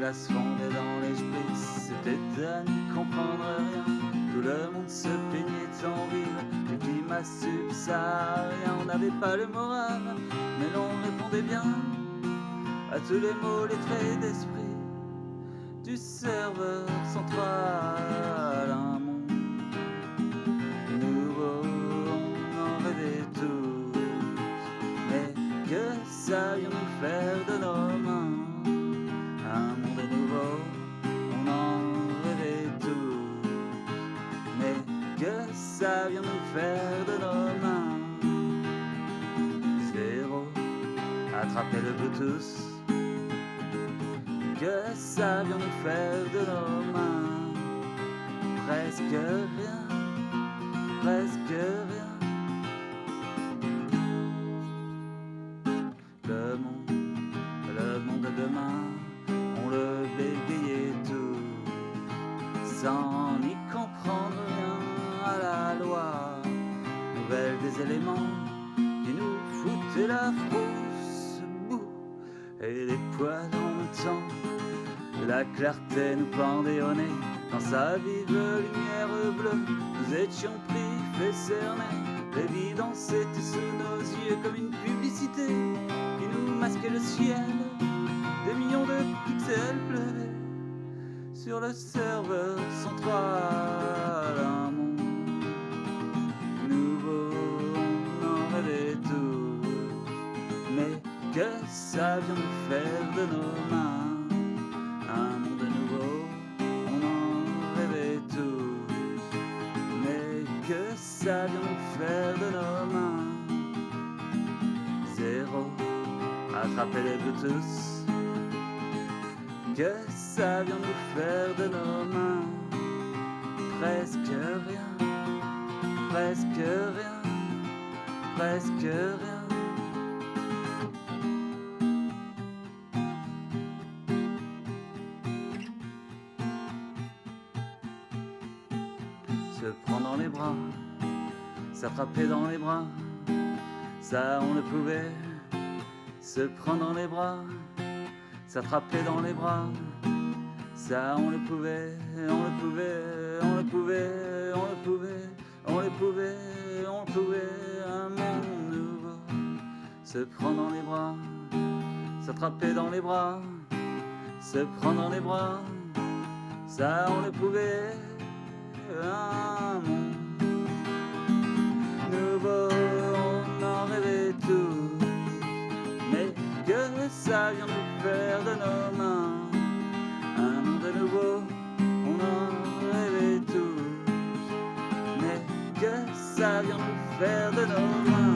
glace fondait dans l'esprit, c'était à n'y comprendre rien. Tout le monde se plaignait en ville du climat subsaharien. On n'avait pas le moral, mais l'on répondait bien à tous les mots, les traits d'esprit du serveur central. Un monde nouveau, on en rêvait tous, mais que savions-nous faire de nos mains? Un monde nouveau, on en rêvait tous, mais que savions-nous faire de nos mains? Zéro, attraper le Bluetooth. Que savions-nous faire de nos mains? Presque rien, presque rien. Le monde de demain, on le bégayait tout, sans n'y comprendre rien à la loi nouvelle des éléments qui nous foutaient la frousse, boue et les poils en montant. La clarté nous pendait au nez, dans sa vive lumière bleue, nous étions pris, fait cerner. L'évidence était sous nos yeux comme une publicité qui nous masquait le ciel. Des millions de pixels pleuvaient sur le serveur central. Un monde nouveau, on en rêvait tous, mais que savions-nous faire de nos mains? Un monde nouveau, on en rêvait tous, mais que savions-nous faire de nos mains? Zéro, attraper les Bluetooth. Que savions-nous faire de nos mains? Presque rien, presque rien, presque rien. Se prendre dans les bras, s'attraper dans les bras, ça on le pouvait. Se prendre dans les bras, s'attraper dans les bras, ça on le pouvait, on le pouvait, on le pouvait, on le pouvait, on le pouvait, on le pouvait. Un monde nouveau, se prendre dans les bras, s'attraper dans les bras, se prendre dans les bras, ça on le pouvait. Un monde nouveau, on en rêvait tous, mais que savions-nous faire de nos mains? Un monde nouveau, on en rêvait tous, mais que savions-nous faire de nos mains?